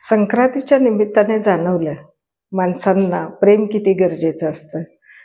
संक्रांतीच्या निमित्ताने जाणवलं, माणसांना प्रेम किती गरजेचं असतं,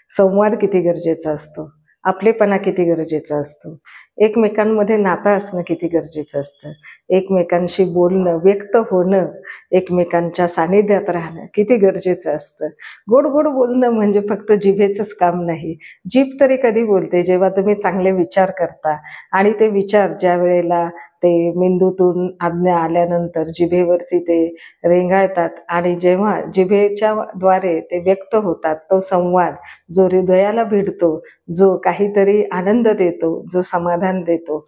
संवाद किती गरजेचा असतो, आपलेपणा किती गरजेचा असतो, एकमेकांमध्ये नातं असणं किती गरजेचं असतं, एकमेकांशी बोलणं, व्यक्त होणं, एकमेकांच्या सानिध्यात राहणं किती गरजेचं असतं. गोड गोड बोलणं म्हणजे फक्त जिभेचंच काम नाही. जीभ तरी कधी बोलते, जेव्हा तुम्ही चांगले विचार करता आणि ते विचार ज्या वेळेला ते मेंदूतून आज्ञा आल्यानंतर जिभेवरती ते रेंगाळतात आणि जेव्हा जिभेच्या द्वारे ते व्यक्त होतात, तो संवाद जो हृदयाला भिडतो, जो काहीतरी आनंद देतो, जो समाधान देतो,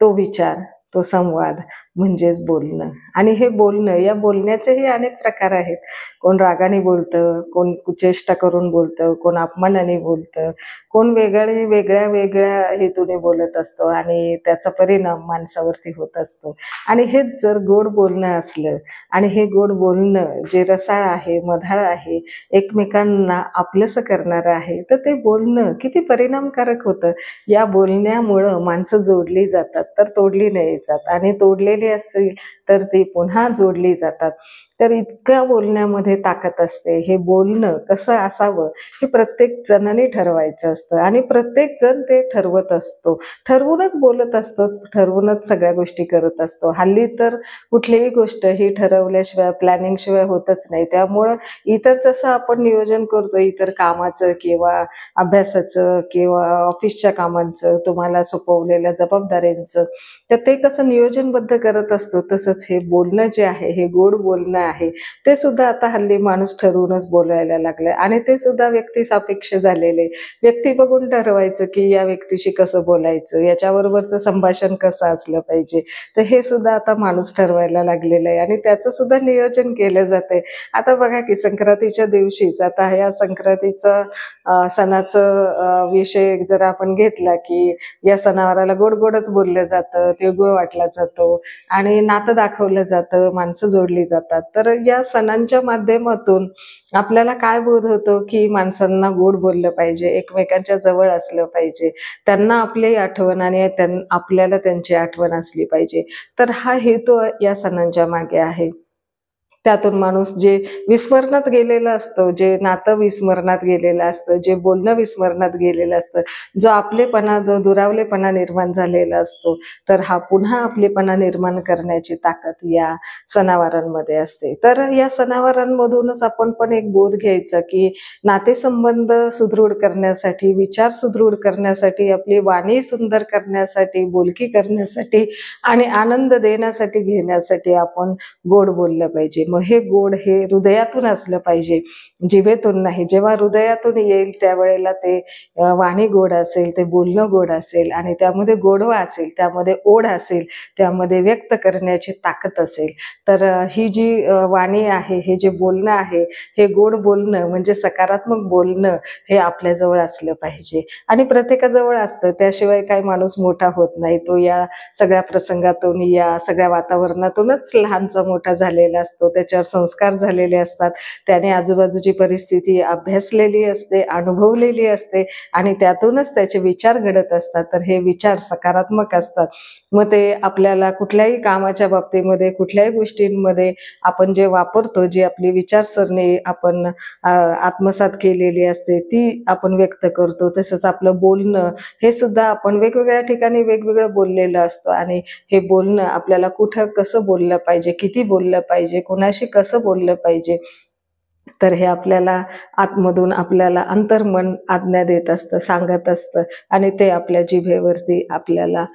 तो विचार, तो संवाद म्हणजेच बोलणं. आणि हे बोलणं, या बोलण्याचेही अनेक प्रकार आहेत. कोण रागाने बोलतं, कोण कुचेष्टा करून बोलतं, कोण अपमानाने बोलतं, कोण वेगळ्या वेगळ्या हेतूने बोलत असतो आणि त्याचा परिणाम माणसावरती होत असतो. आणि हेच जर गोड बोलणं असलं आणि हे गोड बोलणं जे रसाळ आहे, मधाळ आहे, एकमेकांना आपलंसं करणारं आहे, तर ते बोलणं किती परिणामकारक होतं. या बोलण्यामुळं माणसं जोडली जातात, तर तोडली नाही जात आणि तोडलेली असतील तर ती पुन्हा जोडली जातात. तर इतक्या बोलण्यामध्ये ताकद असते. हे बोलणं कसं असावं हे प्रत्येक जणाने ठरवायचं असतं आणि प्रत्येक जण ते ठरवत असतो. ठरवूनच बोलत असतो, ठरवूनच सगळ्या गोष्टी करत असतो. हल्ली तर कुठलीही गोष्ट ही ठरवल्याशिवाय, प्लॅनिंगशिवाय होतच नाही. त्यामुळं इतर जसं आपण नियोजन करतो, इतर कामाचं किंवा अभ्यासाचं किंवा ऑफिसच्या कामांचं, तुम्हाला सोपवलेल्या जबाबदाऱ्यांचं, तर ते कसं नियोजनबद्ध करत असतो, तसंच हे बोलणं जे आहे, हे गोड बोलणं आहे, ते सुद्धा आता हल्ली माणूस ठरवूनच बोलायला लागलाय आणि ते सुद्धा व्यक्तिसापेक्ष झालेले. व्यक्ती बघून ठरवायचं की या व्यक्तीशी कसं बोलायचं, याच्याबरोबरचं संभाषण कसं असलं पाहिजे. तर हे सुद्धा आता माणूस ठरवायला लागलेलं आहे आणि त्याचं सुद्धा नियोजन केलं जातंय. आता बघा की संक्रांतीच्या दिवशीच, आता या संक्रांतीचा सणाचं विषय जर आपण घेतला की या सणावाराला गोड गोडच बोललं जातं, तिळगुळ वाटला जातो आणि नातं दाखवलं जातं, माणसं जोडली जातात. तर या सणांच्या माध्यमातून आपल्याला काय बोध होतो की माणसांना गोड बोललं पाहिजे, एकमेकांच्या जवळ असलं पाहिजे, त्यांना आपली आठवण आणि आपल्याला त्यांची आठवण असली पाहिजे. तर हा हेतू या सणांच्या मागे आहे. त्यातून माणूस जे विस्मरणात गेलेलं असतं, जे नातं विस्मरणात गेलेलं असतं, जे बोलणं विस्मरणात गेलेलं असतं, जो आपलेपणा, जो दुरावलेपणा निर्माण झालेला असतो, तर हा पुन्हा आपलेपणा निर्माण करण्याची ताकद या सणावारांमध्ये असते. तर या सणावारांमधूनच आपण पण एक बोध घ्यायचा की नातेसंबंध सुदृढ करण्यासाठी, विचार सुदृढ करण्यासाठी, आपली वाणी सुंदर करण्यासाठी, बोलकी करण्यासाठी आणि आनंद देण्यासाठी, घेण्यासाठी आपण गोड बोललं पाहिजे. मग हे गोड हे हृदयातून असलं पाहिजे, जिभेतून नाही. जेव्हा हृदयातून येईल त्यावेळेला ते वाणी गोड असेल, ते बोलणं गोड असेल आणि त्यामध्ये गोडवा असेल, त्यामध्ये ओढ असेल, त्यामध्ये व्यक्त करण्याची ताकद असेल. तर ही जी वाणी आहे, हे जे बोलणं आहे, हे गोड बोलणं म्हणजे सकारात्मक बोलणं हे आपल्याजवळ असलं पाहिजे आणि प्रत्येकाजवळ असतं. त्याशिवाय काही माणूस मोठा होत नाही. तो या सगळ्या प्रसंगातून, या सगळ्या वातावरणातूनच लहानचा मोठा झालेला असतो. त्याच्यावर संस्कार झालेले असतात. त्याने आजूबाजूची परिस्थिती अभ्यासलेली असते, अनुभवलेली असते आणि त्यातूनच त्याचे विचार घडत असतात. तर हे विचार सकारात्मक असतात. मग ते आपल्याला कुठल्याही कामाच्या बाबतीमध्ये, कुठल्याही गोष्टींमध्ये आपण जे वापरतो, जी आपली विचारसरणी आपण आत्मसात केलेली असते, ती आपण व्यक्त करतो. तसंच आपलं बोलणं हे सुद्धा आपण वेगवेगळ्या ठिकाणी वेगवेगळं बोललेलं असतं आणि हे बोलणं आपल्याला कुठं कसं बोललं पाहिजे, किती बोललं पाहिजे, कुणाशी कसं बोललं पाहिजे, तर हे आपल्याला आतमधून आपल्याला अंतर्मन आज्ञा देत असतं, सांगत असतं आणि ते आपल्या जिभेवरती आपल्याला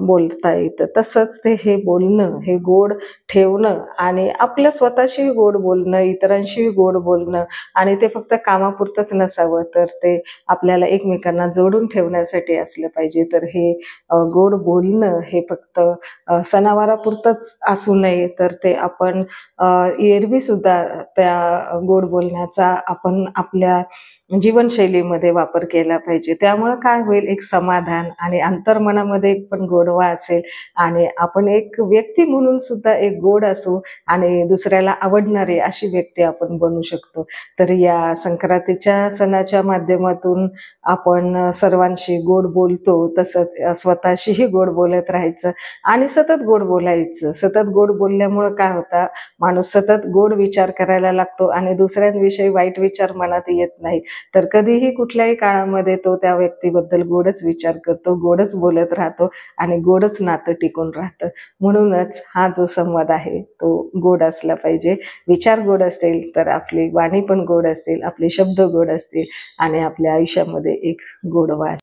बोलता येतं. तसंच ते हे बोलणं, हे गोड ठेवणं आणि आपल्या स्वतःशी गोड बोलणं, इतरांशी गोड बोलणं आणि ते फक्त कामापुरतंच नसावं, तर ते आपल्याला एकमेकांना जोडून ठेवण्यासाठी असलं पाहिजे. तर हे गोड बोलणं हे फक्त सणावारापुरतंच असू नये, तर ते आपण एरवी सुद्धा त्या गोड बोलण्याचा आपण आपल्या जीवनशैलीमध्ये वापर केला पाहिजे. त्यामुळं काय होईल, एक समाधान आणि अंतर्मनामध्ये पण गोडवा असेल आणि आपण एक व्यक्ती म्हणून सुद्धा एक गोड असू आणि दुसऱ्याला आवडणारी अशी व्यक्ती आपण बनू शकतो. तर या संक्रांतीच्या सणाच्या माध्यमातून आपण सर्वांशी गोड बोलतो, तसंच स्वतःशीही गोड बोलत राहायचं आणि सतत गोड बोलायचं. सतत गोड बोलल्यामुळं काय होतं, माणूस सतत गोड विचार करायला लागतो आणि दुसऱ्यांविषयी वाईट विचार मनात येत नाही. तर कधीही कुठल्याही काळामध्ये तो त्या व्यक्तीबद्दल गोडच विचार करतो, गोडच बोलत राहतो आणि गोडच नातं टिकून राहतं. म्हणूनच हा जो संवाद आहे तो गोड असला पाहिजे. विचार गोड असेल तर आपली वाणी पण गोड असेल, आपले शब्द गोड असतील आणि आपल्या आयुष्यामध्ये एक गोडवा असेल.